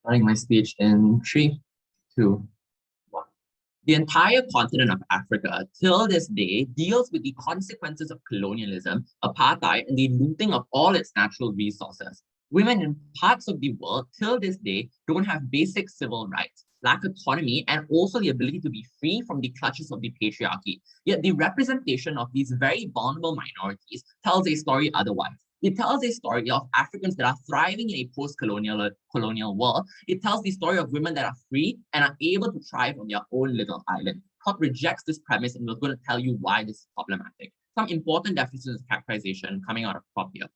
Starting my speech in 3, 2, 1. The entire continent of Africa, till this day, deals with the consequences of colonialism, apartheid, and the looting of all its natural resources. Women in parts of the world, till this day, don't have basic civil rights, lack autonomy, and also the ability to be free from the clutches of the patriarchy. Yet the representation of these very vulnerable minorities tells a story otherwise. It tells a story of Africans that are thriving in a post-colonial world. It tells the story of women that are free and are able to thrive on their own little island. Prop rejects this premise, and we're going to tell you why this is problematic. Some important definitions of characterization coming out of Prop here.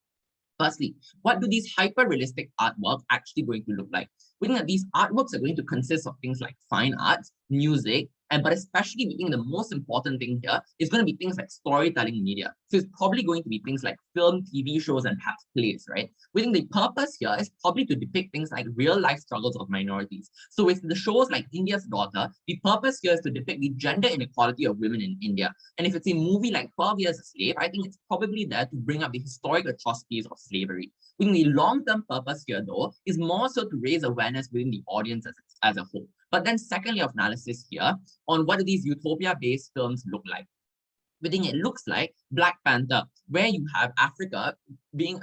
Firstly, what do these hyper-realistic artworks actually going to look like? We think that these artworks are going to consist of things like fine arts, music, but especially we think the most important thing here is going to be things like storytelling media. So it's probably going to be things like film, TV shows, and perhaps plays, right? We think the purpose here is probably to depict things like real life struggles of minorities. So with the shows like India's Daughter, the purpose here is to depict the gender inequality of women in India. And if it's a movie like 12 Years a Slave, I think it's probably there to bring up the historic atrocities of slavery. We think the long-term purpose here, though, is more so to raise awareness within the audience as a whole. But then secondly of analysis here on what do these utopia-based films look like. We think it looks like Black Panther, where you have Africa being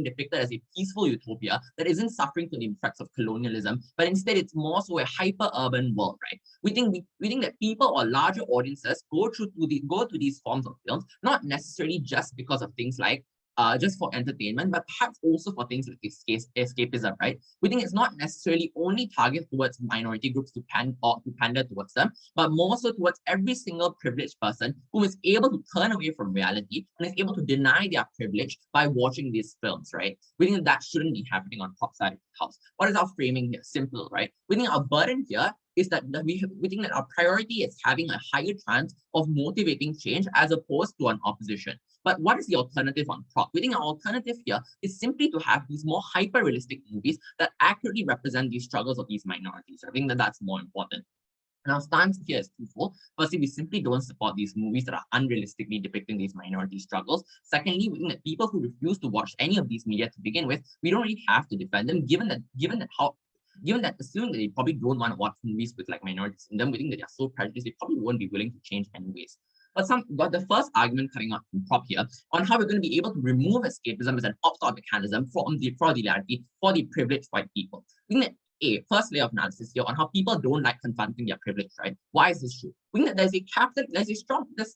depicted as a peaceful utopia that isn't suffering from the effects of colonialism, but instead it's more so a hyper-urban world, right? We think that people or larger audiences go to these forms of films, not necessarily just because of things like just for entertainment, but perhaps also for things like escapism, right? We think it's not necessarily only targeted towards minority groups to pander towards them, but more so towards every single privileged person who is able to turn away from reality and is able to deny their privilege by watching these films, right? We think that shouldn't be happening on top side of the house. What is our framing here? Simple, right? We think our burden here is that we think that our priority is having a higher chance of motivating change as opposed to an opposition. But what is the alternative on prop? We think our alternative here is simply to have these more hyper-realistic movies that accurately represent these struggles of these minorities. I think that that's more important. And our stance here is twofold. Firstly, we simply don't support these movies that are unrealistically depicting these minority struggles. Secondly, we think that people who refuse to watch any of these media to begin with, we don't really have to defend them, given that assuming that they probably don't want to watch movies with like minorities in them, we think that they're so prejudiced, they probably won't be willing to change anyways. But the first argument coming up from Prop here on how we're going to be able to remove escapism as an opt-out mechanism for the privileged white people. We think that first layer of analysis here on how people don't like confronting their privilege, right? Why is this true? We think that there's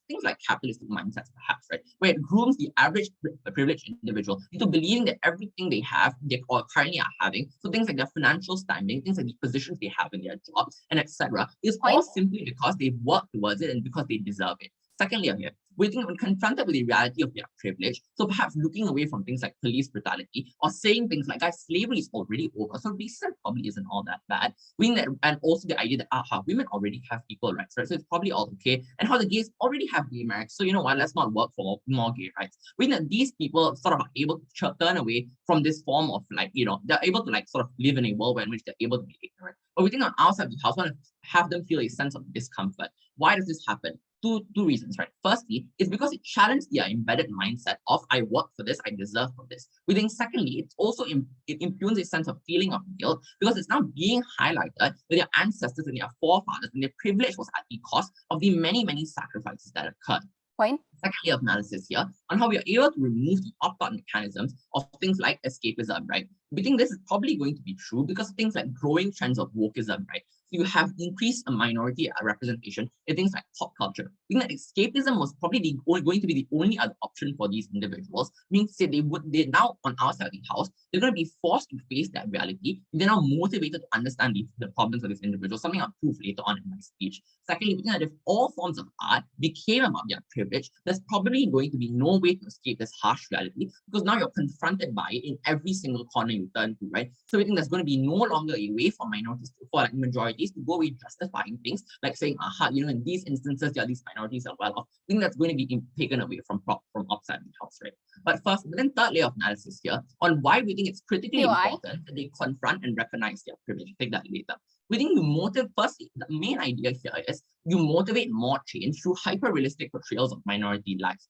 things like capitalistic mindsets, perhaps, right? Where it grooms the average privileged individual into believing that everything they have, they currently are having, so things like their financial standing, things like the positions they have in their jobs, and etc., is all simply because they work towards it and because they deserve it. Secondly, here, we think when confronted with the reality of their privilege, so perhaps looking away from things like police brutality or saying things like, guys, slavery is already over, so racism probably isn't all that bad. We think that, and also the idea that women already have equal rights, right? So it's probably all okay. And how the gays already have gay marriage, so you know what? Let's not work for more gay rights. We think that these people sort of are able to turn away from this form of like, they're able to like sort of live in a world in which they're able to be ignorant. But we think on our side of the house, we want to have them feel a sense of discomfort. Why does this happen? Two reasons, right? Firstly, it's because it challenged their embedded mindset of I work for this, I deserve for this. We think secondly, it's also it impugns a sense of feeling of guilt because it's now being highlighted that their ancestors and their forefathers and their privilege was at the cost of the many, many sacrifices that occurred. Secondly, of analysis here on how we are able to remove the opt-out mechanisms of things like escapism, right? We think this is probably going to be true because of things like growing trends of wokeism, right? You have increased minority representation in things like pop culture. I think that escapism was probably going to be the only other option for these individuals. Means say they now on our side of the house, they're going to be forced to face that reality. They're now motivated to understand the problems of these individuals, something I'll prove later on in my speech. Secondly, we think that if all forms of art became about their privilege, there's probably going to be no way to escape this harsh reality because now you're confronted by it in every single corner you turn to, right? So we think there's going to be no longer a way for minorities, for like majorities to go away justifying things like saying, in these instances, these minorities are well off. I think that's going to be taken away from outside the house, right? But then third layer of analysis here on why we think it's critically important that they confront and recognize their privilege. Take that later. We think the main idea here is you motivate more change through hyper-realistic portrayals of minority lives.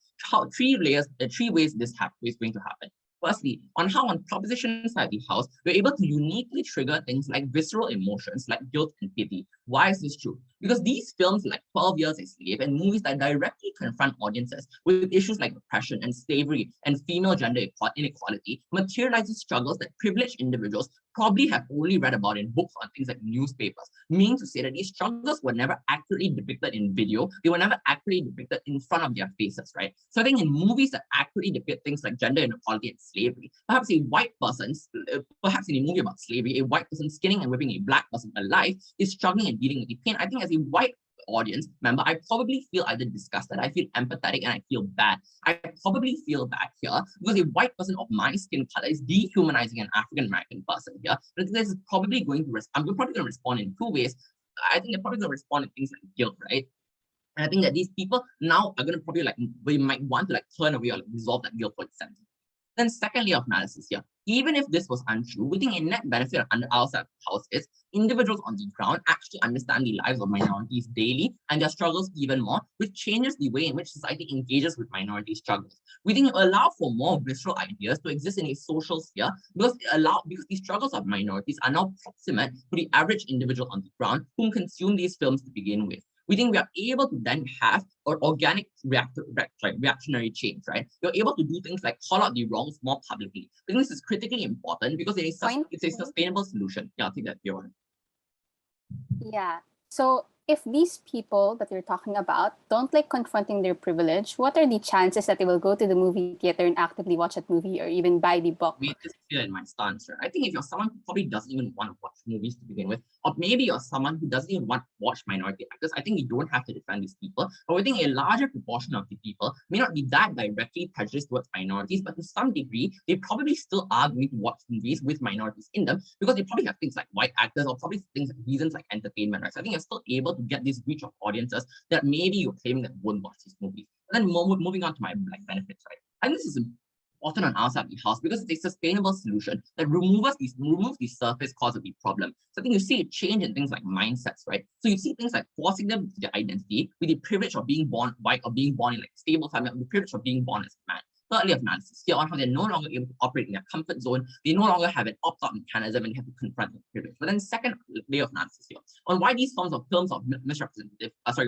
Three ways this is going to happen. Firstly, on how on proposition side of the house, we're able to uniquely trigger things like visceral emotions like guilt and pity. Why is this true? Because these films like 12 Years a Slave and movies that directly confront audiences with issues like oppression and slavery and female gender inequality materializes struggles that privileged individuals probably have only read about in books or things like newspapers, meaning to say that these struggles were never accurately depicted in video, they were never accurately depicted in front of their faces, right? So I think in movies that accurately depict things like gender inequality and slavery, perhaps a white person, perhaps in a movie about slavery, a white person skinning and whipping a black person alive is struggling and dealing with the pain. I think as a white audience member, I probably feel either disgusted, I feel empathetic, and I feel bad. I probably feel bad here because a white person of my skin color is dehumanizing an African American person here. But this is probably going to I'm probably going to respond in two ways. I think they're probably going to respond in things like guilt, right? And I think that these people now are going to probably we might want to turn away or resolve that guilt for itself. Then second layer of analysis here, even if this was untrue, we think a net benefit under our side of the house is individuals on the ground actually understand the lives of minorities daily and their struggles even more, which changes the way in which society engages with minority struggles. We think it will allow for more visceral ideas to exist in a social sphere because the struggles of minorities are now proximate to the average individual on the ground whom consume these films to begin with. We think we are able to then have an organic reactionary change, right? You're able to do things like call out the wrongs more publicly. I think this is critically important because it's a sustainable solution. Yeah, I think that you're. Yeah. So if these people that you're talking about don't like confronting their privilege, what are the chances that they will go to the movie theater and actively watch that movie or even buy the book? Made this clear in my stance, right? I think if you're someone who probably doesn't even want to watch movies to begin with, or maybe you're someone who doesn't even want to watch minority actors, I think you don't have to defend these people. But we think a larger proportion of the people may not be that directly prejudiced towards minorities, but to some degree, they probably still are going to watch movies with minorities in them because they probably have things like white actors or probably things like reasons like entertainment, right? So I think you're still able to get this reach of audiences that maybe you're claiming that won't watch these movies. And then moving on to my benefits, right? I think this is often on our side of the house because it's a sustainable solution that removes the surface cause of the problem. So I think you see a change in things like mindsets, right? So you see things like forcing them to their identity with the privilege of being born white or being born in like stable family, the privilege of being born as a man. Thirdly, of analysis here on how they're no longer able to operate in their comfort zone. They no longer have an opt-out mechanism and have to confront the privilege. But then second layer of analysis here on why these films are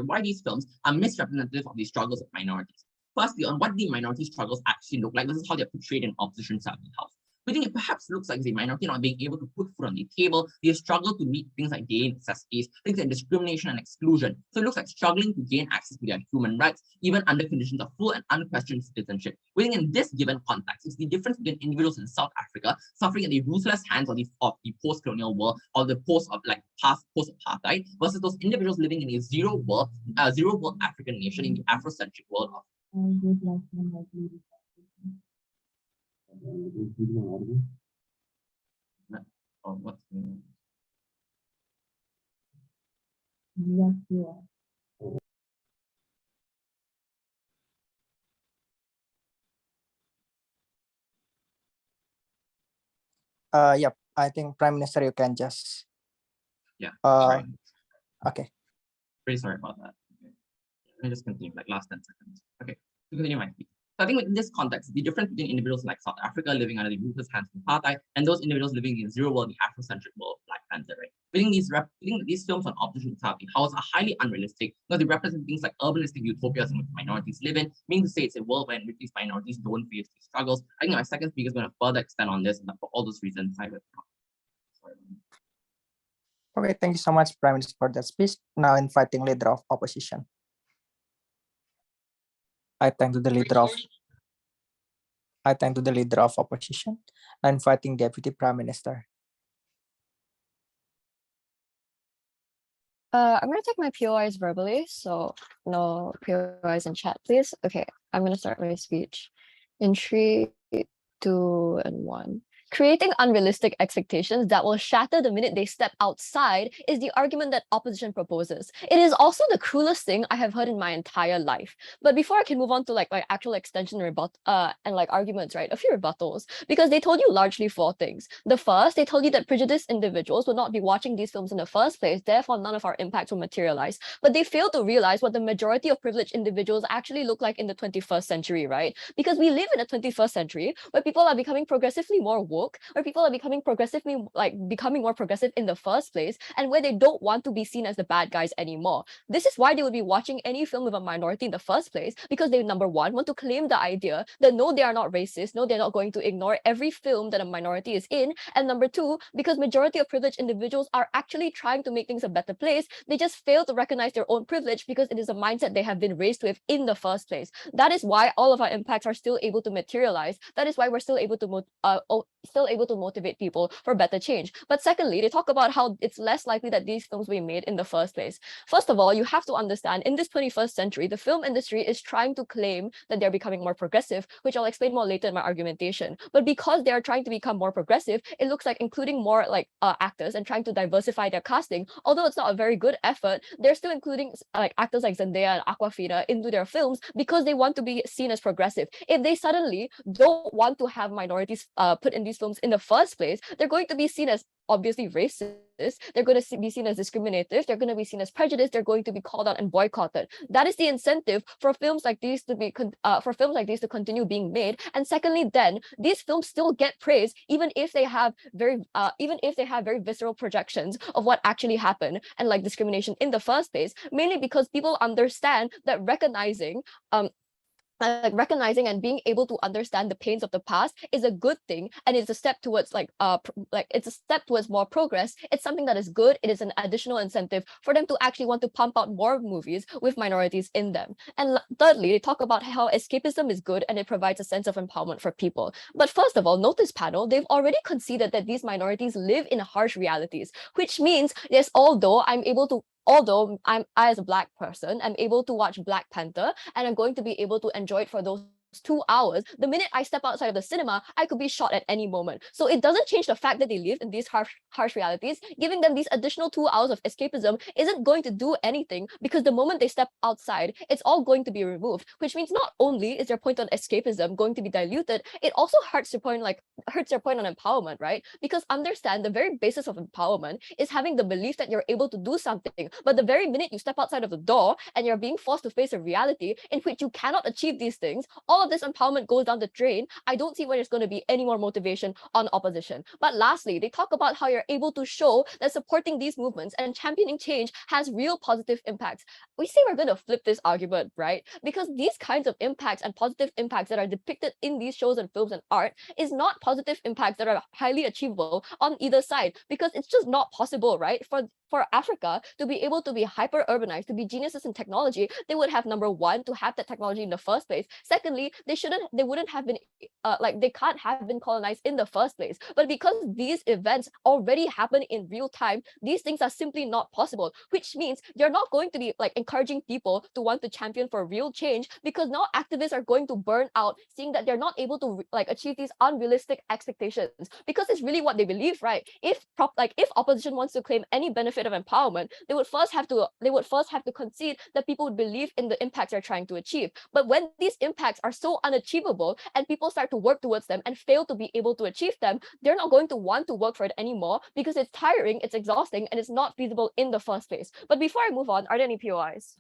why these films are misrepresentative of the struggles of minorities. Firstly, on what the minority struggles actually look like. This is how they're portrayed in opposition side of the house. We think it perhaps looks like the minority not being able to put food on the table. They struggle to meet things like daily necessities, things like discrimination and exclusion. So it looks like struggling to gain access to their human rights, even under conditions of full and unquestioned citizenship. We think in this given context, it's the difference between individuals in South Africa suffering at the ruthless hands of the post-colonial world or the post-apartheid versus those individuals living in a zero world African nation in the Afrocentric world of what's Yep. I think Prime Minister, you can just. Yeah. Okay. Pretty sorry about that. Okay. Let me just continue, like last 10 seconds. Okay, to continue my speech. So I think in this context, the difference between individuals like South Africa living under the ruthless hands of apartheid and those individuals living in zero world, the Afrocentric world of Black Panther, right? We think these films on opposition to the house are highly unrealistic because they represent things like urbanistic utopias in which minorities live in, meaning to say it's a world where in which these minorities don't face these struggles. I think my second speaker is going to further extend on this, and for all those reasons, I will. Okay, thank you so much, Prime Minister, for that speech. Now inviting leader of opposition. I thank to the leader of opposition. Now inviting Deputy Prime Minister. I'm gonna take my PORs verbally, so no PORs in chat, please. Okay, I'm gonna start my speech in 3, 2, and 1. Creating unrealistic expectations that will shatter the minute they step outside is the argument that opposition proposes. It is also the cruelest thing I have heard in my entire life. But before I can move on to like actual extension and like arguments, right? A few rebuttals, because they told you largely four things. The first, they told you that prejudiced individuals would not be watching these films in the first place, therefore none of our impacts will materialize. But they failed to realize what the majority of privileged individuals actually look like in the 21st century, right? Because we live in a 21st century where people are becoming progressively more woke, where people are becoming more progressive in the first place, and where they don't want to be seen as the bad guys anymore. This is why they would be watching any film with a minority in the first place, because they, number one, want to claim the idea that no, they are not racist, no, they're not going to ignore every film that a minority is in, and number two, because majority of privileged individuals are actually trying to make things a better place, they just fail to recognize their own privilege because it is a mindset they have been raised with in the first place. That is why all of our impacts are still able to materialize. That is why we're still able to motivate people for better change. But secondly, they talk about how it's less likely that these films will be made in the first place. First of all, you have to understand, in this 21st century, the film industry is trying to claim that they're becoming more progressive, which I'll explain more later in my argumentation. But because they are trying to become more progressive, it looks like including more actors and trying to diversify their casting. Although it's not a very good effort, they're still including actors like Zendaya and Aquafina into their films because they want to be seen as progressive. If they suddenly don't want to have minorities put in these films in the first place, they're going to be seen as obviously racist. They're going to be seen as discriminative. They're going to be seen as prejudiced. They're going to be called out and boycotted. That is the incentive for films like these to continue being made. And secondly, then these films still get praise even if they have very visceral projections of what actually happened and like discrimination in the first place. Mainly because people understand that recognizing and being able to understand the pains of the past is a good thing, and it's a step towards more progress. It's something that is good. It is an additional incentive for them to actually want to pump out more movies with minorities in them. And thirdly, they talk about how escapism is good and it provides a sense of empowerment for people. But first of all, note this panel, they've already conceded that these minorities live in harsh realities, which means yes, although I as a Black person, I'm able to watch Black Panther and I'm going to be able to enjoy it for those 2 hours. The minute I step outside of the cinema, I could be shot at any moment. So it doesn't change the fact that they live in these harsh realities. Giving them these additional 2 hours of escapism isn't going to do anything, because the moment they step outside, it's all going to be removed, which means not only is their point on escapism going to be diluted, it also hurts their point on empowerment, right? Because understand, the very basis of empowerment is having the belief that you're able to do something. But the very minute you step outside of the door and you're being forced to face a reality in which you cannot achieve these things, all of this empowerment goes down the drain. I don't see where there's going to be any more motivation on opposition. But lastly, they talk about how you're able to show that supporting these movements and championing change has real positive impacts. We say we're going to flip this argument, right? Because these kinds of impacts and positive impacts that are depicted in these shows and films and art is not positive impacts that are highly achievable on either side, because it's just not possible, right? For Africa to be able to be hyper urbanized, to be geniuses in technology, they would have, number one, to have that technology in the first place. Secondly, they can't have been colonized in the first place. But because these events already happen in real time, these things are simply not possible, which means you're not going to be like encouraging people to want to champion for real change, because now activists are going to burn out seeing that they're not able to achieve these unrealistic expectations, because it's really what they believe, right? If opposition wants to claim any benefit of empowerment, they would first have to concede that people would believe in the impacts they're trying to achieve. But when these impacts are so unachievable and people start to work towards them and fail to be able to achieve them, they're not going to want to work for it anymore, because it's tiring, it's exhausting, and it's not feasible in the first place. But before I move on, are there any POIs?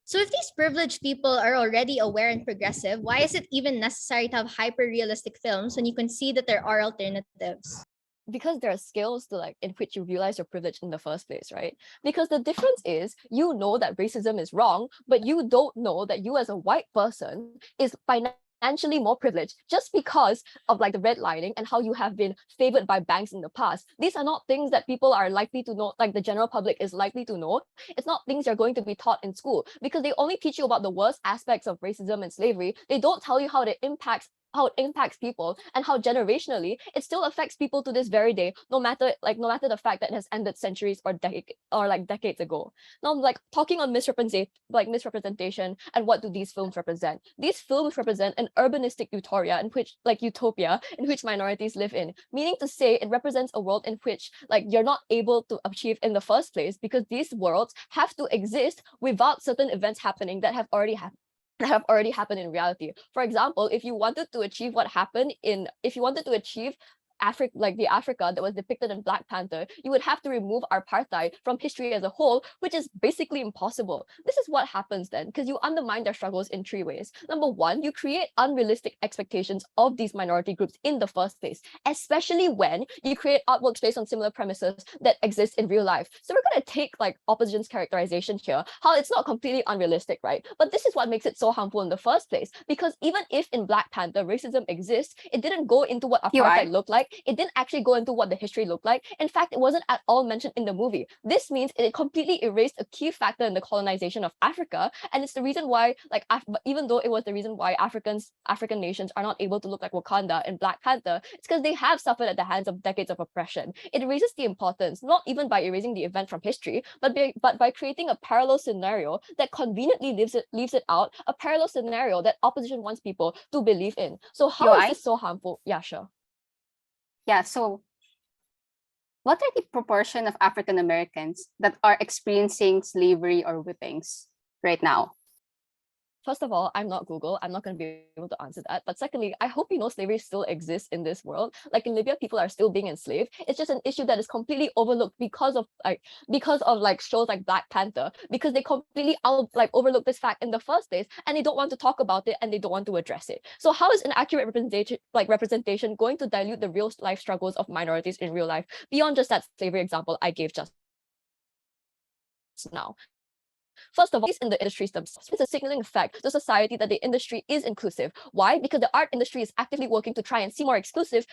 So if these privileged people are already aware and progressive, why is it even necessary to have hyper-realistic films when you can see that there are alternatives? Because there are skills in which you realize your privilege in the first place, right? Because the difference is, you know that racism is wrong, but you don't know that you as a white person is financially more privileged just because of the redlining and how you have been favored by banks in the past. These are not things that people are likely to know, the general public is likely to know. It's not things you're going to be taught in school, because they only teach you about the worst aspects of racism and slavery. They don't tell you how it impacts how it impacts people and how generationally it still affects people to this very day, no matter the fact that it has ended centuries or decades ago. Now, like talking on misrepresentation and what do these films represent? These films represent an urbanistic utopia in which minorities live in, meaning to say it represents a world in which like you're not able to achieve in the first place because these worlds have to exist without certain events happening that have already happened in reality. For example, if you wanted to achieve the Africa that was depicted in Black Panther, you would have to remove apartheid from history as a whole, which is basically impossible. This is what happens then, because you undermine their struggles in three ways. Number one, you create unrealistic expectations of these minority groups in the first place, especially when you create artworks based on similar premises that exist in real life. So we're going to take like opposition's characterization here, how it's not completely unrealistic, right? But this is what makes it so harmful in the first place, because even if in Black Panther racism exists, it didn't go into what apartheid looked like. It didn't actually go into what the history looked like. In fact, it wasn't at all mentioned in the movie. This means it completely erased a key factor in the colonization of Africa, and it's the reason why, even though it was the reason why African nations are not able to look like Wakanda in Black Panther, it's because they have suffered at the hands of decades of oppression. It erases the importance, not even by erasing the event from history, but by creating a parallel scenario that conveniently leaves it out, a parallel scenario that opposition wants people to believe in. So how is this so harmful? Yeah, sure. Yeah, so what are the proportion of African Americans that are experiencing slavery or whippings right now? First of all, I'm not Google. I'm not going to be able to answer that. But secondly, I hope you know slavery still exists in this world. Like in Libya, people are still being enslaved. It's just an issue that is completely overlooked because of shows like Black Panther, because they completely overlook this fact in the first place, and they don't want to talk about it and they don't want to address it. So how is an accurate representation going to dilute the real life struggles of minorities in real life beyond just that slavery example I gave just now? First of all, in the industries themselves, it's a signaling effect to society that the industry is inclusive. Why? Because the art industry is actively working to try and see more inclusive,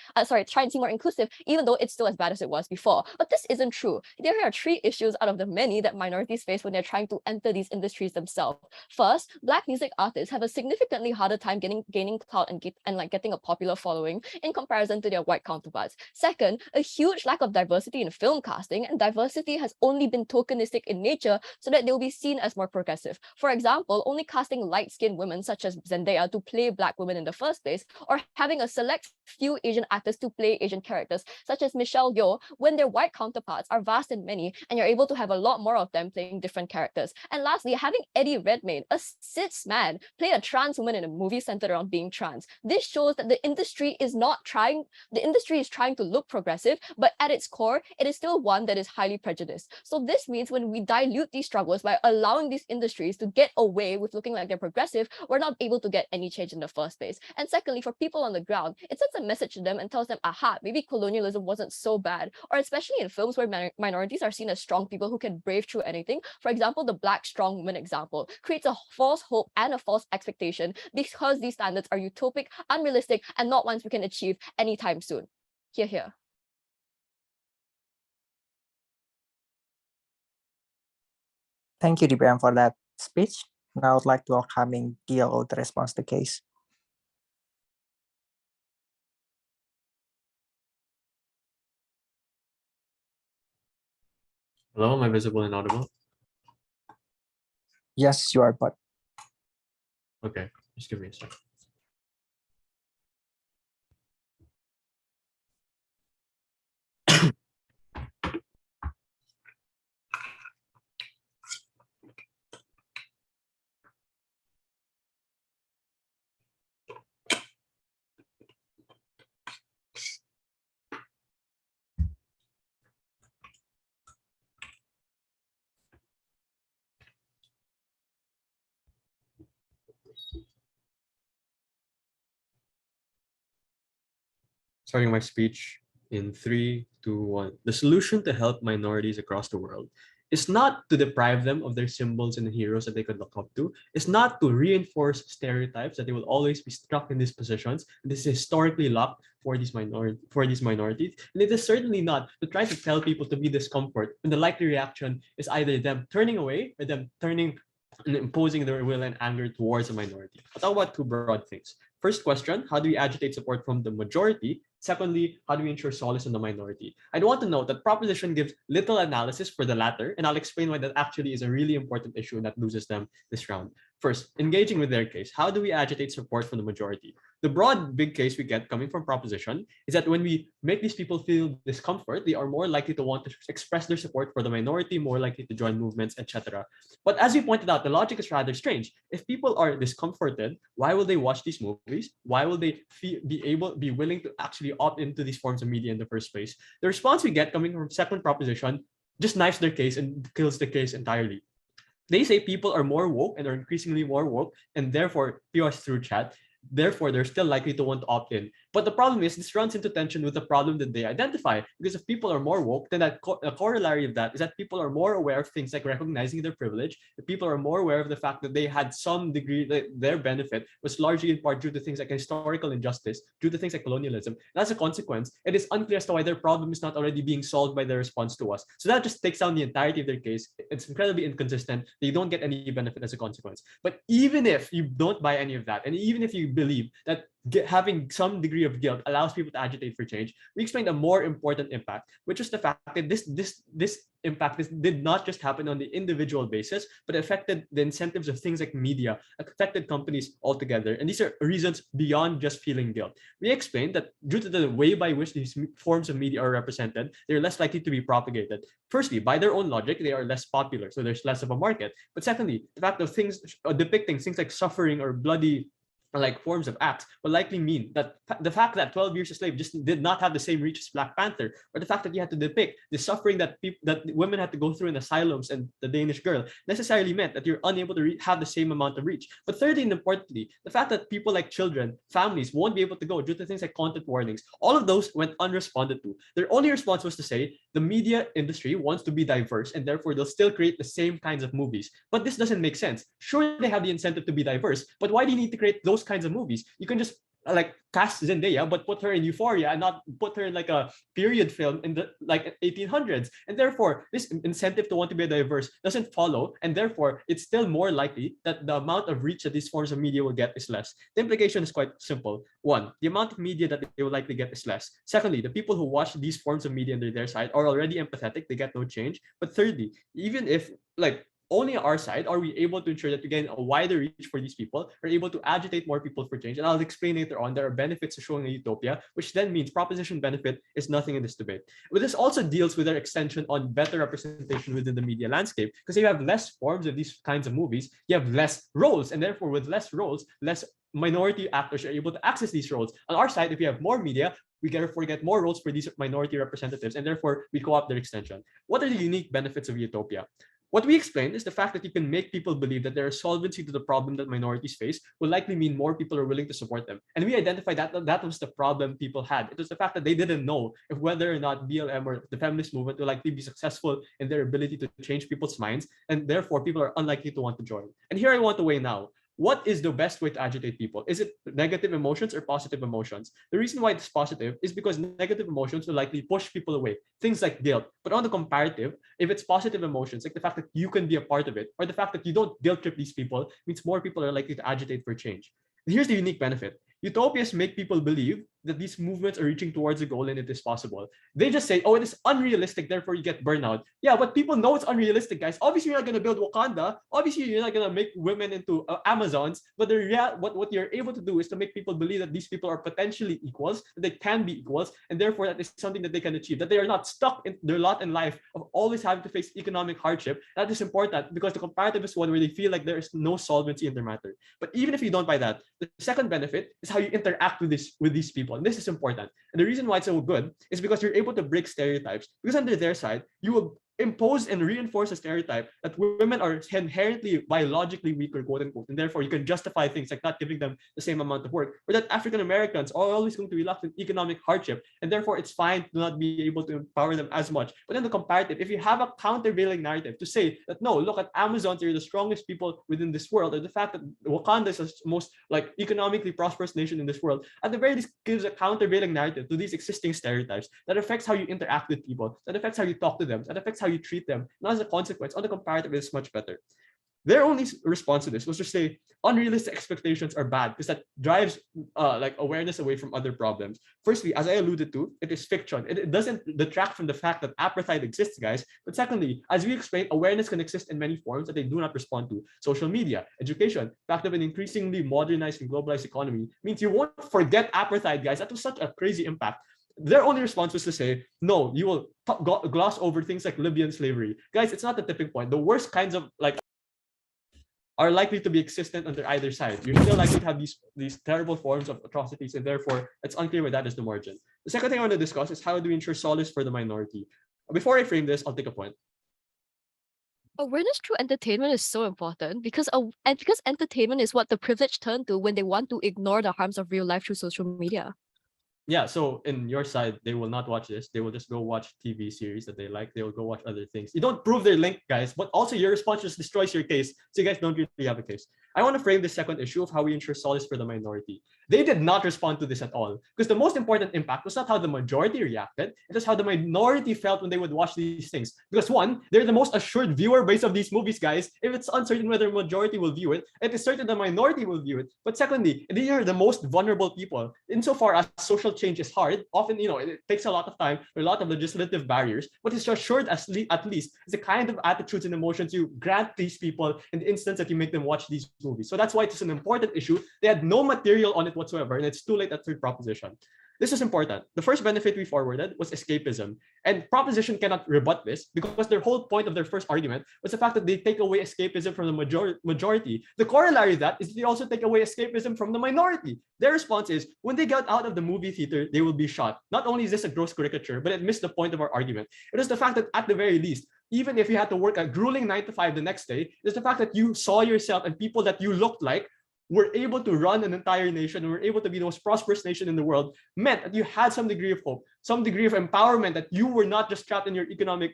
even though it's still as bad as it was before. But this isn't true. There are three issues out of the many that minorities face when they're trying to enter these industries themselves. First, Black music artists have a significantly harder time gaining clout and getting a popular following in comparison to their white counterparts. Second, a huge lack of diversity in film casting, and diversity has only been tokenistic in nature so that they'll be seen as more progressive. For example, only casting light-skinned women such as Zendaya to play Black women in the first place, or having a select few Asian actors to play Asian characters such as Michelle Yeoh, when their white counterparts are vast and many, and you're able to have a lot more of them playing different characters. And lastly, having Eddie Redmayne, a cis man, play a trans woman in a movie centered around being trans. This shows that the industry is trying to look progressive, but at its core, it is still one that is highly prejudiced. So this means when we dilute these struggles by allowing these industries to get away with looking like they're progressive, we're not able to get any change in the first place. And secondly, for people on the ground, it sends a message to them and tells them, aha, maybe colonialism wasn't so bad. Or especially in films where minorities are seen as strong people who can brave through anything. For example, the Black strong woman example creates a false hope and a false expectation because these standards are utopic, unrealistic, and not ones we can achieve anytime soon. Here. Thank you, DBM, for that speech. Now I'd like to welcome Gil to respond to the case. Hello, am I visible and audible? Yes, you are, but Okay, just give me a second. Starting my speech in 3, 2, 1. The solution to help minorities across the world is not to deprive them of their symbols and heroes that they could look up to. It's not to reinforce stereotypes that they will always be stuck in these positions. This is historically locked for these minorities. And it is certainly not to try to tell people to be discomfort when the likely reaction is either them turning away or them turning and imposing their will and anger towards a minority. I'll talk about two broad things. First question, how do we agitate support from the majority? Secondly, how do we ensure solace in the minority? I want to note that proposition gives little analysis for the latter, and I'll explain why that actually is a really important issue that loses them this round. First, engaging with their case. How do we agitate support from the majority? The broad big case we get coming from proposition is that when we make these people feel discomfort, they are more likely to want to express their support for the minority, more likely to join movements, etc. But as we pointed out, the logic is rather strange. If people are discomforted, why will they watch these movies? Why will they be willing to actually opt into these forms of media in the first place? The response we get coming from second proposition just knifes their case and kills the case entirely. They say people are more woke and are increasingly more woke, and therefore, POS through chat, therefore they're still likely to want to opt in. But the problem is this runs into tension with the problem that they identify, because if people are more woke, then a corollary of that is that people are more aware of things like recognizing their privilege, that people are more aware of the fact that they had some degree, that their benefit was largely in part due to things like historical injustice, due to things like colonialism. And as a consequence, it is unclear as to why their problem is not already being solved by their response to us. So that just takes down the entirety of their case. It's incredibly inconsistent. They don't get any benefit as a consequence. But even if you don't buy any of that, and even if you believe that having some degree of guilt allows people to agitate for change, we explained a more important impact, which is the fact that this impact did not just happen on the individual basis, but affected the incentives of things like media, affected companies altogether. And these are reasons beyond just feeling guilt. We explained that due to the way by which these forms of media are represented, they're less likely to be propagated. Firstly, by their own logic, they are less popular, so there's less of a market. But secondly, the fact of things depicting things like suffering or bloody like forms of acts will likely mean that the fact that 12 Years a Slave just did not have the same reach as Black Panther, or the fact that you had to depict the suffering that women had to go through in asylums and the Danish Girl, necessarily meant that you're unable to have the same amount of reach. But thirdly and importantly, the fact that people like children, families won't be able to go due to things like content warnings, all of those went unresponded to. Their only response was to say the media industry wants to be diverse and therefore they'll still create the same kinds of movies. But this doesn't make sense. Sure, they have the incentive to be diverse, but why do you need to create those kinds of movies? You can just like cast Zendaya, but put her in Euphoria and not put her in like a period film in the like 1800s. And therefore, this incentive to want to be diverse doesn't follow. And therefore, it's still more likely that the amount of reach that these forms of media will get is less. The implication is quite simple. One, the amount of media that they will likely get is less. Secondly, the people who watch these forms of media under their side are already empathetic. They get no change. But thirdly, even if like only our side are we able to ensure that we get a wider reach for these people, are able to agitate more people for change. And I'll explain later on, there are benefits to showing a utopia, which then means proposition benefit is nothing in this debate. But this also deals with their extension on better representation within the media landscape, because if you have less forms of these kinds of movies, you have less roles, and therefore with less roles, less minority actors are able to access these roles. On our side, if we have more media, we therefore get more roles for these minority representatives, and therefore we co-opt their extension. What are the unique benefits of utopia? What we explained is the fact that you can make people believe that there is solvency to the problem that minorities face will likely mean more people are willing to support them. And we identified that that was the problem people had. It was the fact that they didn't know if whether or not BLM or the feminist movement will likely be successful in their ability to change people's minds, and therefore people are unlikely to want to join. And here I want to weigh now. What is the best way to agitate people? Is it negative emotions or positive emotions? The reason why it's positive is because negative emotions will likely push people away, things like guilt. But on the comparative, if it's positive emotions, like the fact that you can be a part of it, or the fact that you don't guilt trip these people, means more people are likely to agitate for change. Here's the unique benefit. Utopias make people believe that these movements are reaching towards a goal and it is possible. They just say, oh, it is unrealistic, therefore you get burnout. Yeah, but people know it's unrealistic, guys. Obviously, you're not going to build Wakanda. Obviously, you're not going to make women into Amazons. But what you're able to do is to make people believe that these people are potentially equals, that they can be equals, and therefore that is something that they can achieve, that they are not stuck in their lot in life of always having to face economic hardship. That is important because the comparative is one where they feel like there is no solvency in their matter. But even if you don't buy that, the second benefit is how you interact with these people. And this is important. And the reason why it's so good is because you're able to break stereotypes. Because under their side, you will impose and reinforce a stereotype that women are inherently biologically weaker, quote unquote, and therefore you can justify things like not giving them the same amount of work, or that African Americans are always going to be locked in economic hardship, and therefore it's fine to not be able to empower them as much. But in the comparative, if you have a countervailing narrative to say that no, look at Amazons, they're the strongest people within this world, or the fact that Wakanda is the most like economically prosperous nation in this world, at the very least gives a countervailing narrative to these existing stereotypes that affects how you interact with people, that affects how you talk to them, that affects how you treat them. And as a consequence, on the comparative, it's much better. Their only response to this was to say unrealistic expectations are bad because that drives like awareness away from other problems. Firstly, as I alluded to, it is fiction. It doesn't detract from the fact that apartheid exists, guys. But secondly, as we explained, awareness can exist in many forms that they do not respond to. Social media, education, fact of an increasingly modernized and globalized economy means you won't forget apartheid, guys. That was such a crazy impact. Their only response was to say, no, you will gloss over things like Libyan slavery. Guys, it's not the tipping point. The worst kinds of like are likely to be existent under either side. You're still likely to have these terrible forms of atrocities, and therefore it's unclear where that is the margin. The second thing I want to discuss is how do we ensure solace for the minority? Before I frame this, I'll take a point. Awareness through entertainment is so important because entertainment is what the privileged turn to when they want to ignore the harms of real life through social media. Yeah, so in your side, they will not watch this. They will just go watch TV series that they like. They will go watch other things. You don't prove their link, guys, but also your response just destroys your case. So you guys don't really have a case. I want to frame the second issue of how we ensure solace for the minority. They did not respond to this at all because the most important impact was not how the majority reacted. It was how the minority felt when they would watch these things. Because one, they're the most assured viewer base of these movies, guys. If it's uncertain whether majority will view it, it is certain the minority will view it. But secondly, they are the most vulnerable people. Insofar as social change is hard, often, it takes a lot of time, a lot of legislative barriers, what is assured at least is the kind of attitudes and emotions you grant these people in the instance that you make them watch these movies. So that's why it's an important issue. They had no material on it whatsoever, and it's too late at third proposition. This is important. The first benefit we forwarded was escapism. And proposition cannot rebut this because their whole point of their first argument was the fact that they take away escapism from the majority. The corollary of that is they also take away escapism from the minority. Their response is when they get out of the movie theater, they will be shot. Not only is this a gross caricature, but it missed the point of our argument. It is the fact that at the very least, even if you had to work a grueling 9 to 5 the next day, it's the fact that you saw yourself and people that you looked like were able to run an entire nation, and were able to be the most prosperous nation in the world, meant that you had some degree of hope, some degree of empowerment, that you were not just trapped in your economic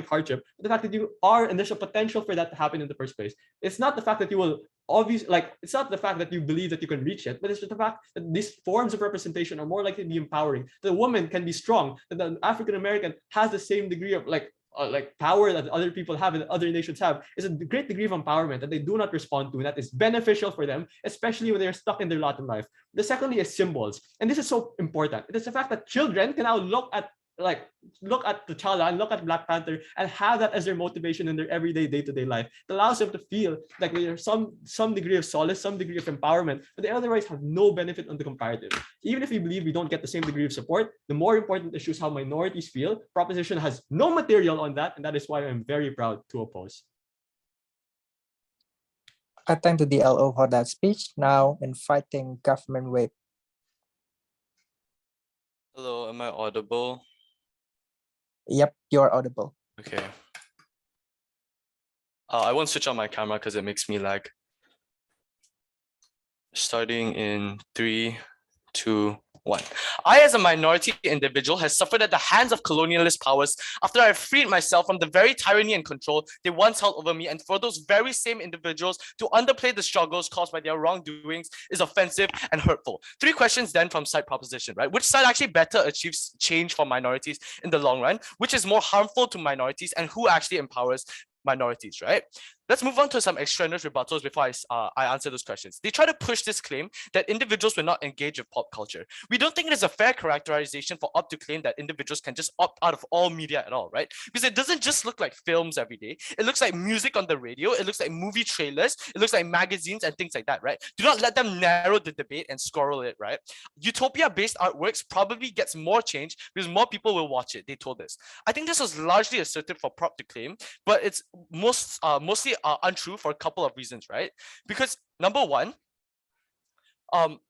hardship. But the fact that you are, and there's a potential for that to happen in the first place. It's not the fact that you will it's not the fact that you believe that you can reach it, but it's just the fact that these forms of representation are more likely to be empowering. The woman can be strong, that the African American has the same degree of power that other people have and other nations have. Is a great degree of empowerment that they do not respond to, and that is beneficial for them, especially when they're stuck in their lot in life. The secondly is symbols, and this is so important. It is the fact that children can now look at T'Challa and look at Black Panther and have that as their motivation in their everyday day-to-day life. It allows them to feel like there's some degree of solace, some degree of empowerment, but they otherwise have no benefit on the comparative. Even if we believe we don't get the same degree of support, the more important issue is how minorities feel. Proposition has no material on that, and that is why I'm very proud to oppose. I thank the DLO for that speech. Now, in fighting government wave. Hello, am I audible? Yep, you're audible. Okay. I won't switch on my camera because it makes me lag. Starting in 3, 2, 1. I, as a minority individual, has suffered at the hands of colonialist powers after I freed myself from the very tyranny and control they once held over me, and for those very same individuals to underplay the struggles caused by their wrongdoings is offensive and hurtful. 3 questions then from side proposition, right? Which side actually better achieves change for minorities in the long run? Which is more harmful to minorities, and who actually empowers minorities, right? Let's move on to some extraneous rebuttals before I answer those questions. They try to push this claim that individuals will not engage with pop culture. We don't think it is a fair characterization for Op to claim that individuals can just opt out of all media at all, right? Because it doesn't just look like films every day. It looks like music on the radio. It looks like movie trailers. It looks like magazines and things like that, right? Do not let them narrow the debate and squirrel it, right? Utopia-based artworks probably gets more change because more people will watch it, they told us. I think this was largely assertive for Prop to claim, but it's mostly untrue for a couple of reasons, right? Because number one,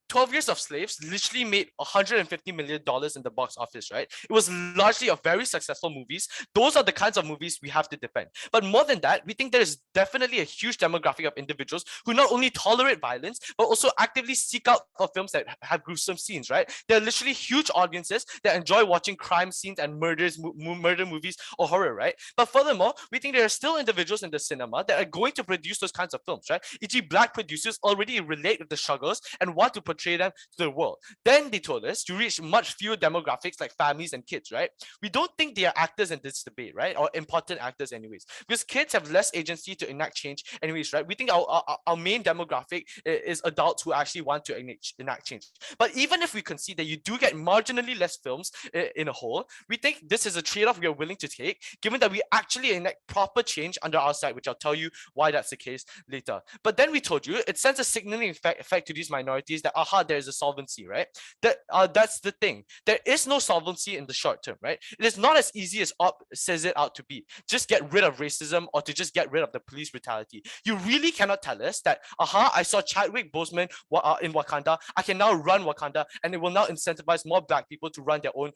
12 Years of Slaves literally made $150 million in the box office, right? It was largely a very successful movies. Those are the kinds of movies we have to defend. But more than that, we think there is definitely a huge demographic of individuals who not only tolerate violence, but also actively seek out for films that have gruesome scenes, right? There are literally huge audiences that enjoy watching crime scenes and murder movies or horror, right? But furthermore, we think there are still individuals in the cinema that are going to produce those kinds of films, right? E.g., Black producers already relate with the struggles and want to portray portray them to the world. Then they told us to reach much fewer demographics like families and kids, right? We don't think they are actors in this debate, right? Or important actors anyways, because kids have less agency to enact change anyways, right? We think our main demographic is adults who actually want to enact change. But even if we concede that you do get marginally less films in a whole, we think this is a trade-off we are willing to take, given that we actually enact proper change under our side, which I'll tell you why that's the case later. But then we told you it sends a signaling effect to these minorities that there is a solvency, right? That's the thing. There is no solvency in the short term, right? It is not as easy as Op says it out to be. Just get rid of racism or to just get rid of the police brutality. You really cannot tell us that, I saw Chadwick Boseman in Wakanda. I can now run Wakanda, and it will now incentivize more Black people to run their own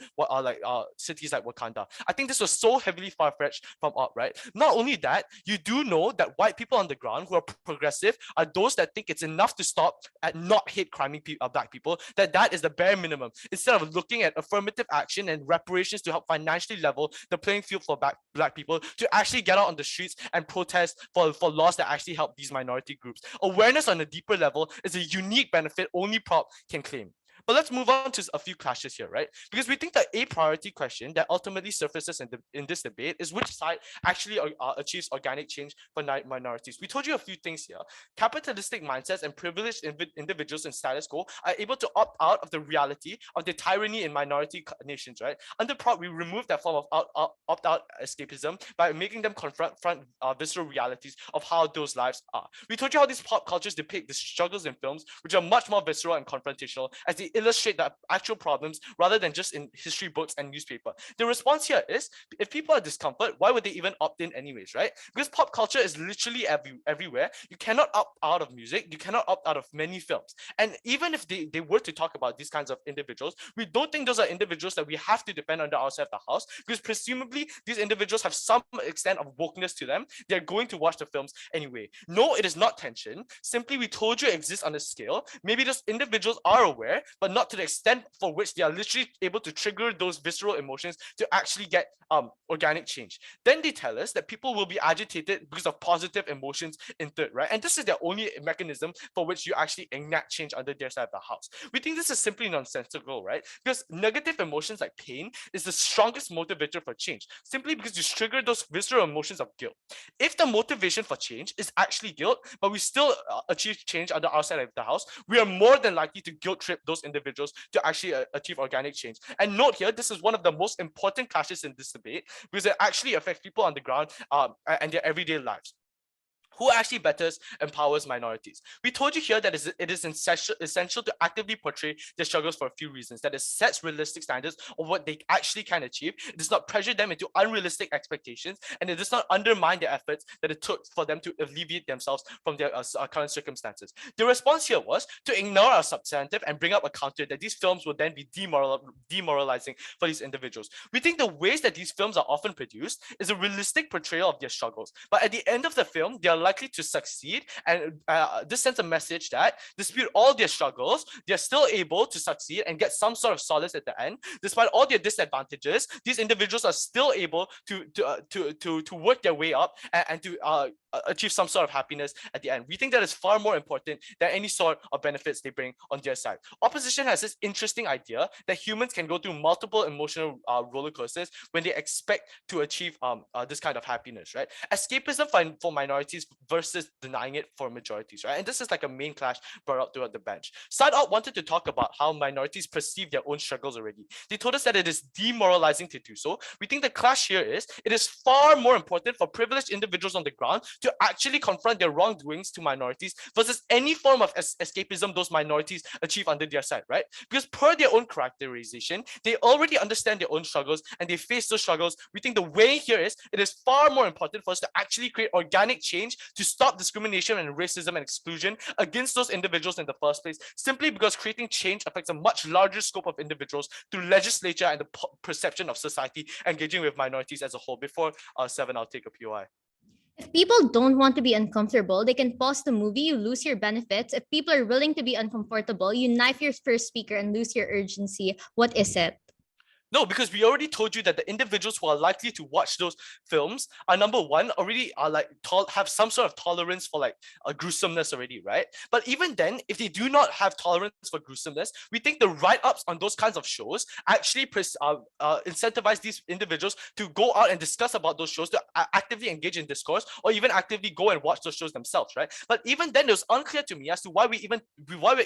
cities like Wakanda. I think this was so heavily far-fetched from Op, right? Not only that, you do know that white people on the ground who are progressive are those that think it's enough to stop at not hate criming Black people, that is the bare minimum, instead of looking at affirmative action and reparations to help financially level the playing field for Black people to actually get out on the streets and protest for laws that actually help these minority groups. Awareness on a deeper level is a unique benefit only Prop can claim. But let's move on to a few clashes here, right? Because we think that a priority question that ultimately surfaces in this debate is which side actually achieves organic change for minorities. We told you a few things here. Capitalistic mindsets and privileged individuals in status quo are able to opt out of the reality of the tyranny in minority nations, right? Under Prop, we removed that form of opt-out escapism by making them confront visceral realities of how those lives are. We told you how these pop cultures depict the struggles in films, which are much more visceral and confrontational, as they illustrate the actual problems rather than just in history books and newspaper. The response here is, if people are discomfort, why would they even opt in anyways, right? Because pop culture is literally everywhere. You cannot opt out of music. You cannot opt out of many films. And even if they were to talk about these kinds of individuals, we don't think those are individuals that we have to defend under outside the house, because presumably these individuals have some extent of wokeness to them. They're going to watch the films anyway. No, it is not tension. Simply, we told you it exists on a scale. Maybe those individuals are aware, but not to the extent for which they are literally able to trigger those visceral emotions to actually get organic change. Then they tell us that people will be agitated because of positive emotions in third, right? And this is their only mechanism for which you actually enact change under their side of the house. We think this is simply nonsensical, right? Because negative emotions like pain is the strongest motivator for change, simply because you trigger those visceral emotions of guilt. If the motivation for change is actually guilt, but we still achieve change under our side of the house, we are more than likely to guilt trip those individuals to actually achieve organic change. And note here, this is one of the most important clashes in this debate, because it actually affects people on the ground and their everyday lives. Who actually better empowers minorities? We told you here that it is essential to actively portray their struggles for a few reasons. That it sets realistic standards of what they actually can achieve. It does not pressure them into unrealistic expectations, and it does not undermine their efforts that it took for them to alleviate themselves from their current circumstances. The response here was to ignore our substantive and bring up a counter that these films will then be demoralizing for these individuals. We think the ways that these films are often produced is a realistic portrayal of their struggles, but at the end of the film, they are likely to succeed, and this sends a message that despite all their struggles, they're still able to succeed and get some sort of solace at the end. Despite all their disadvantages, these individuals are still able to work their way up and to achieve some sort of happiness at the end. We think that is far more important than any sort of benefits they bring on their side. Opposition has this interesting idea that humans can go through multiple emotional roller coasters when they expect to achieve this kind of happiness, right? Escapism for minorities versus denying it for majorities, right? And this is like a main clash brought up throughout the bench. Start Out wanted to talk about how minorities perceive their own struggles already. They told us that it is demoralizing to do so. We think the clash here is, it is far more important for privileged individuals on the ground to actually confront their wrongdoings to minorities versus any form of escapism those minorities achieve under their side, right? Because per their own characterization, they already understand their own struggles and they face those struggles. We think the way here is, it is far more important for us to actually create organic change to stop discrimination and racism and exclusion against those individuals in the first place, simply because creating change affects a much larger scope of individuals through legislature and the perception of society engaging with minorities as a whole. Before 7, I'll take a POI. If people don't want to be uncomfortable, they can pause the movie, you lose your benefits. If people are willing to be uncomfortable, you knife your first speaker and lose your urgency. What is it? No, because we already told you that the individuals who are likely to watch those films are, number one, already are like have some sort of tolerance for like a gruesomeness already, right? But even then, if they do not have tolerance for gruesomeness, we think the write-ups on those kinds of shows actually incentivize these individuals to go out and discuss about those shows, to actively engage in discourse, or even actively go and watch those shows themselves, right? But even then, it was unclear to me as to why we're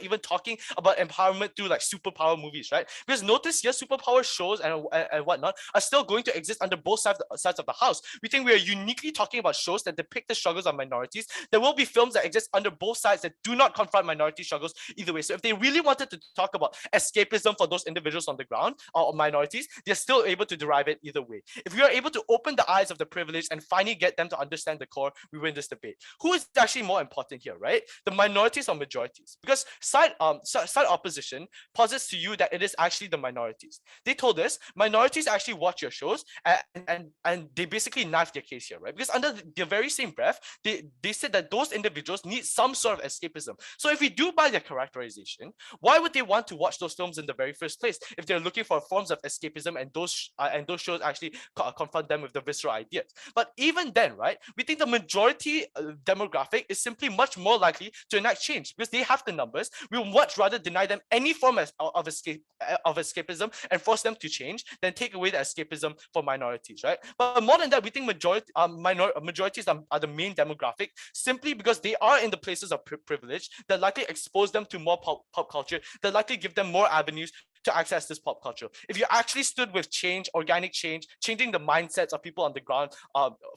even talking about empowerment through like superpower movies, right? Because notice here, superpower shows and whatnot are still going to exist under both sides of the house. We think we are uniquely talking about shows that depict the struggles of minorities. There will be films that exist under both sides that do not confront minority struggles either way. So if they really wanted to talk about escapism for those individuals on the ground or minorities, they're still able to derive it either way. If we are able to open the eyes of the privileged and finally get them to understand the core, we win this debate. Who is actually more important here, right? The minorities or majorities? Because side opposition posits to you that it is actually the minorities. They told us minorities actually watch your shows and they basically knife their case here, right? Because under the very same breath, they said that those individuals need some sort of escapism. So if we do buy their characterization, why would they want to watch those films in the very first place if they're looking for forms of escapism and those shows actually confront them with the visceral ideas? But even then, right, we think the majority demographic is simply much more likely to enact change because they have the numbers. We would much rather deny them any form of escapism and force them to change than take away the escapism for minorities, right? But more than that, we think majorities are the main demographic simply because they are in the places of privilege that likely expose them to more pop culture, that likely give them more avenues to access this pop culture. If you actually stood with change, organic change, changing the mindsets of people on the ground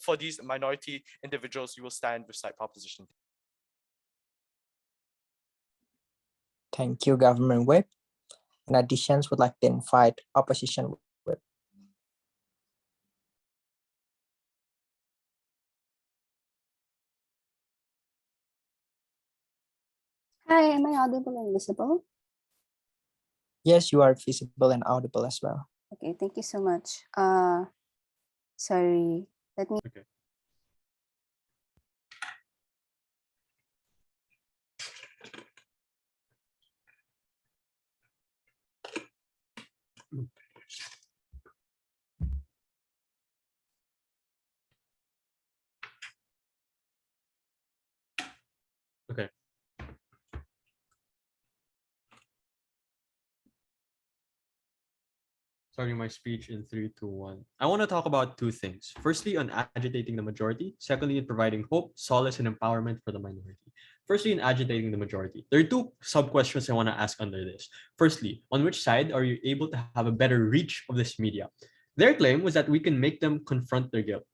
for these minority individuals, you will stand with side proposition. Thank you, Government Whip. In addition, would like to invite Opposition Whip. Hi, am I audible and visible? Yes, you are visible and audible as well. Okay, thank you so much. Sorry, let me. Okay. Okay. Starting my speech in 3, 2, 1. I want to talk about two things. Firstly, on agitating the majority. Secondly, in providing hope, solace, and empowerment for the minority. Firstly, in agitating the majority. There are two sub-questions I want to ask under this. Firstly, on which side are you able to have a better reach of this media? Their claim was that we can make them confront their guilt.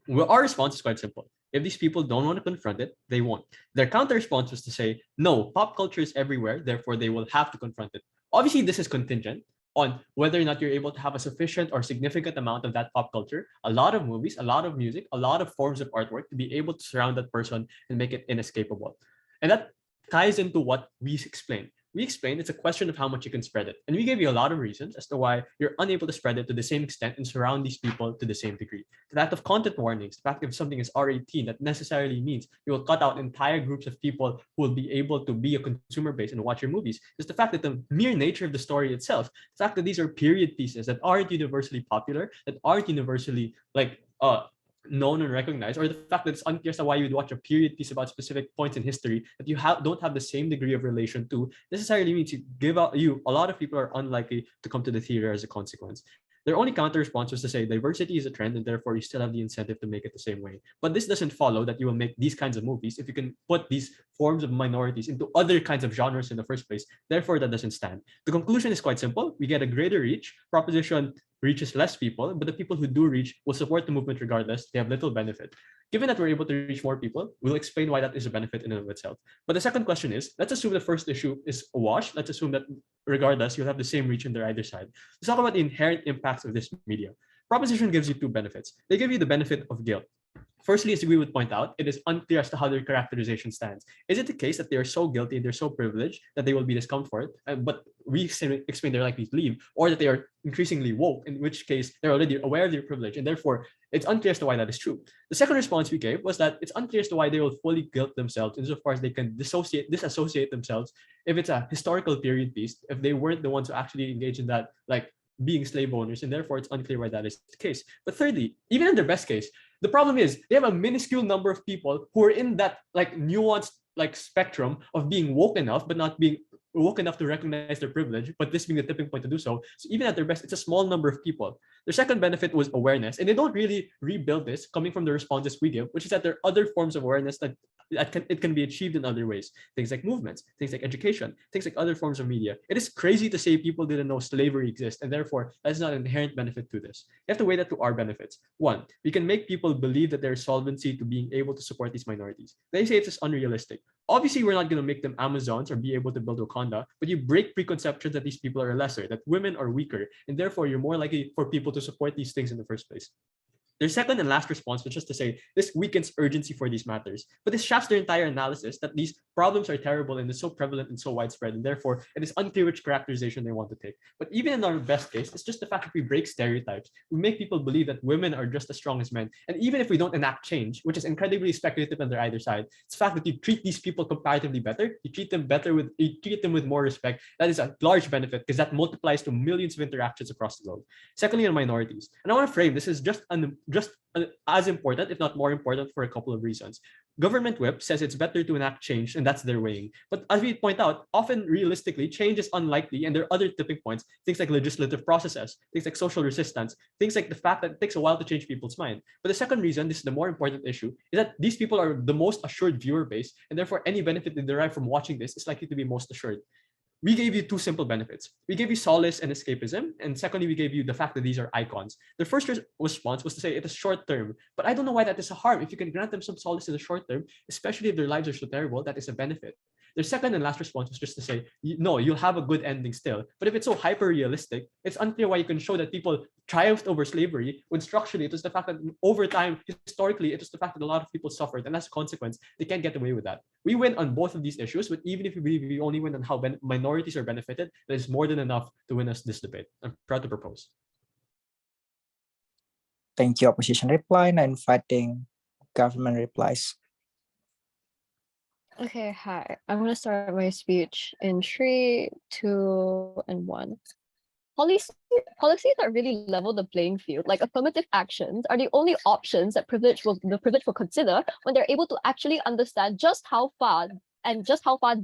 Well, our response is quite simple. If these people don't want to confront it, they won't. Their counter response was to say, no, pop culture is everywhere, therefore they will have to confront it. Obviously, this is contingent on whether or not you're able to have a sufficient or significant amount of that pop culture, a lot of movies, a lot of music, a lot of forms of artwork to be able to surround that person and make it inescapable. And that ties into what we explained. We explained it's a question of how much you can spread it. And we gave you a lot of reasons as to why you're unable to spread it to the same extent and surround these people to the same degree. The fact of content warnings, the fact if something is R18, that necessarily means you will cut out entire groups of people who will be able to be a consumer base and watch your movies. Just the fact that the mere nature of the story itself, the fact that these are period pieces that aren't universally popular, that aren't universally known and recognized, or the fact that it's unclear as to why you would watch a period piece about specific points in history that you don't have the same degree of relation to, necessarily means a lot of people are unlikely to come to the theater as a consequence. Their only counter response was to say diversity is a trend and therefore you still have the incentive to make it the same way. But this doesn't follow that you will make these kinds of movies if you can put these forms of minorities into other kinds of genres in the first place. Therefore, that doesn't stand. The conclusion is quite simple. We get a greater reach. Proposition reaches less people, but the people who do reach will support the movement regardless. They have little benefit. Given that we're able to reach more people, we'll explain why that is a benefit in and of itself. But the second question is, let's assume the first issue is a wash. Let's assume that regardless, you'll have the same reach on their either side. Let's talk about the inherent impacts of this media. Proposition gives you two benefits. They give you the benefit of guilt. Firstly, as we would point out, it is unclear as to how their characterization stands. Is it the case that they are so guilty, they're so privileged that they will be discomfort, but we explain they're likely to leave, or that they are increasingly woke, in which case they're already aware of their privilege, and therefore it's unclear as to why that is true. The second response we gave was that it's unclear as to why they will fully guilt themselves insofar as they can disassociate themselves if it's a historical period piece, if they weren't the ones who actually engaged in that being slave owners, and therefore it's unclear why that is the case. But thirdly, even in their best case, the problem is they have a minuscule number of people who are in that like nuanced like spectrum of being woke enough but not being woke enough to recognize their privilege, but this being the tipping point to do so. So even at their best, it's a small number of people. Their second benefit was awareness, and they don't really rebuild this coming from the responses we give, which is that there are other forms of awareness that it can be achieved in other ways. Things like movements, things like education, things like other forms of media. It is crazy to say people didn't know slavery exists, and therefore that's not an inherent benefit to this. You have to weigh that to our benefits. One, we can make people believe that there's solvency to being able to support these minorities. They say it's just unrealistic. Obviously, we're not going to make them Amazons or be able to build Wakanda, but you break preconceptions that these people are lesser, that women are weaker, and therefore you're more likely for people to support these things in the first place. Their second and last response was just to say this weakens urgency for these matters, but this shafts their entire analysis that these problems are terrible and is so prevalent and so widespread, and therefore it is unclear which characterization they want to take. But even in our best case, it's just the fact that we break stereotypes. We make people believe that women are just as strong as men, and even if we don't enact change, which is incredibly speculative on either side, it's the fact that you treat these people comparatively better, you treat them with more respect. That is a large benefit because that multiplies to millions of interactions across the globe. Secondly, on minorities, and I want to frame this is just as important, if not more important, for a couple of reasons. Government whip says it's better to enact change, and that's their weighing. But as we point out, often realistically, change is unlikely, and there are other tipping points, things like legislative processes, things like social resistance, things like the fact that it takes a while to change people's mind. But the second reason, this is the more important issue, is that these people are the most assured viewer base, and therefore any benefit they derive from watching this is likely to be most assured. We gave you two simple benefits. We gave you solace and escapism, and secondly, we gave you the fact that these are icons. The first response was to say it is short term, but I don't know why that is a harm. If you can grant them some solace in the short term, especially if their lives are so terrible, that is a benefit. Their second and last response was just to say, no, you'll have a good ending still. But if it's so hyper realistic, it's unclear why you can show that people triumphed over slavery when structurally it was the fact that over time, historically, it was the fact that a lot of people suffered, and as a consequence, they can't get away with that. We win on both of these issues, but even if we only win on how minorities are benefited, that is more than enough to win us this debate. I'm proud to propose. Thank you, opposition reply. Now inviting government replies. Okay, hi. I'm going to start my speech in 3, 2, and 1. Policies that really level the playing field, like affirmative actions, are the only options that the privileged will consider when they're able to actually understand just how far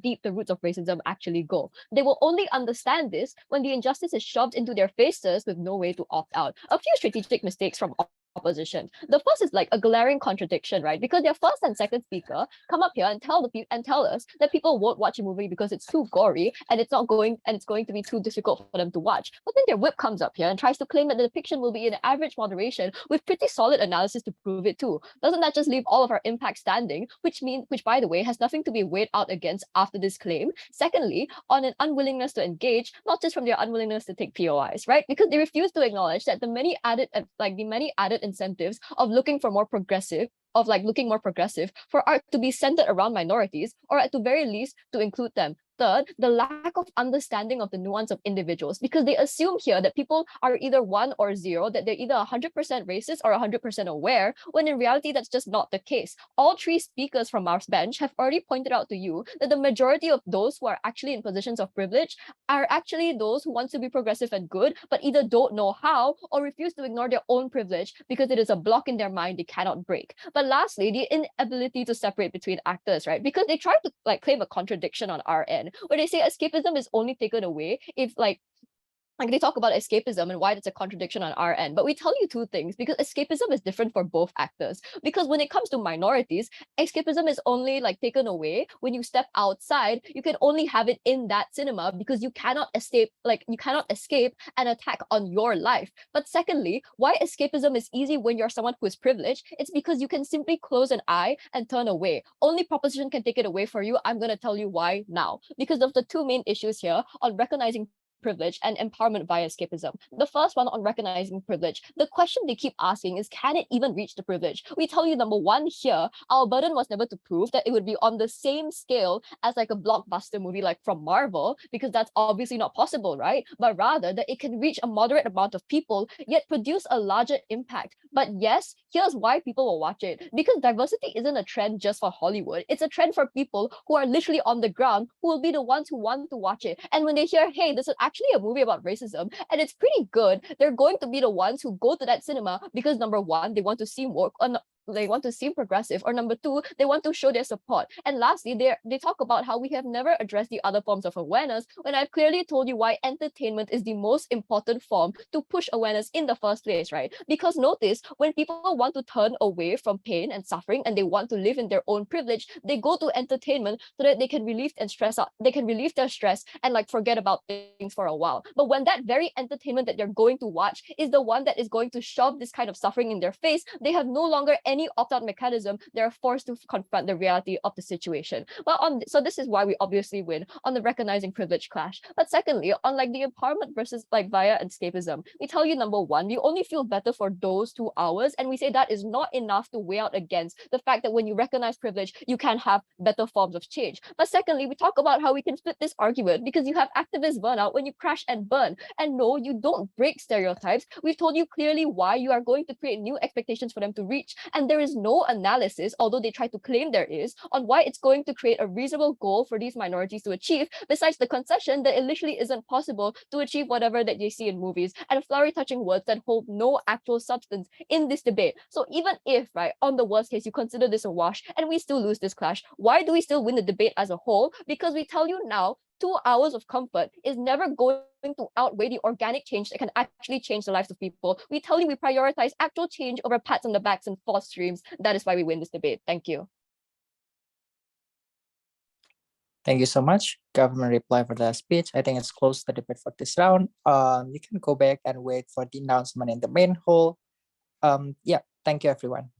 deep the roots of racism actually go. They will only understand this when the injustice is shoved into their faces with no way to opt out. A few strategic mistakes from opposition. The first is like a glaring contradiction, right? Because their first and second speaker come up here and tell us that people won't watch a movie because it's too gory and it's going to be too difficult for them to watch. But then their whip comes up here and tries to claim that the depiction will be in average moderation with pretty solid analysis to prove it too. Doesn't that just leave all of our impact standing, which by the way has nothing to be weighed out against after this claim? Secondly, on an unwillingness to engage, not just from their unwillingness to take POIs, right? Because they refuse to acknowledge that the many added incentives of looking more progressive for art to be centered around minorities, or at the very least to include them. Third, the lack of understanding of the nuance of individuals, because they assume here that people are either 1 or 0, that they're either 100% racist or 100% aware, when in reality that's just not the case. All three speakers from our bench have already pointed out to you that the majority of those who are actually in positions of privilege are actually those who want to be progressive and good, but either don't know how or refuse to ignore their own privilege because it is a block in their mind they cannot break. But lastly, the inability to separate between actors, right? Because they try to claim a contradiction on our end, where they say escapism is only taken away if they talk about escapism and why it's a contradiction on our end. But we tell you two things, because escapism is different for both actors. Because when it comes to minorities, escapism is only taken away when you step outside. You can only have it in that cinema because you cannot escape an attack on your life. But secondly, why escapism is easy when you're someone who is privileged, it's because you can simply close an eye and turn away. Only proposition can take it away for you. I'm going to tell you why now. Because of the two main issues here on recognizing privilege and empowerment via escapism. The first one on recognizing privilege, the question they keep asking is, can it even reach the privilege? We tell you, number one here, our burden was never to prove that it would be on the same scale as a blockbuster movie from Marvel, because that's obviously not possible, right? But rather that it can reach a moderate amount of people, yet produce a larger impact. But yes, here's why people will watch it. Because diversity isn't a trend just for Hollywood. It's a trend for people who are literally on the ground, who will be the ones who want to watch it. And when they hear, hey, this is actually a movie about racism and it's pretty good, they're going to be the ones who go to that cinema because number one, they want to seem woke, or they want to seem progressive, or number two, they want to show their support. And lastly, they talk about how we have never addressed the other forms of awareness when I've clearly told you why entertainment is the most important form to push awareness in the first place, right? Because notice, when people want to turn away from pain and suffering and they want to live in their own privilege, they go to entertainment so that they can relieve and stress out, they can relieve their stress and like forget about things for a while. But when that very entertainment that they're going to watch is the one that is going to shove this kind of suffering in their face, they have no longer any opt-out mechanism. They're forced to confront the reality of the situation. Well, so this is why we obviously win on the recognizing privilege clash. But secondly, on like the empowerment versus like via escapism, we tell you number one, we only feel better for those 2 hours, and we say that is not enough to weigh out against the fact that when you recognize privilege, you can have better forms of change. But secondly, we talk about how we can split this argument because you have activist burnout when you crash and burn. And no, you don't break stereotypes. We've told you clearly why you are going to create new expectations for them to reach. And there is no analysis, although they try to claim there is, on why it's going to create a reasonable goal for these minorities to achieve, besides the concession that it literally isn't possible to achieve whatever that they see in movies and flowery touching words that hold no actual substance in this debate. So even if, right, on the worst case, you consider this a wash and we still lose this clash, why do we still win the debate as a whole? Because we tell you now, 2 hours of comfort is never going to outweigh the organic change that can actually change the lives of people. We tell you we prioritize actual change over pats on the backs and false dreams. That is why we win this debate. Thank you. Thank you so much, government reply, for that speech. I think it's closed the debate for this round. You can go back and wait for the announcement in the main hall. Yeah, thank you, everyone.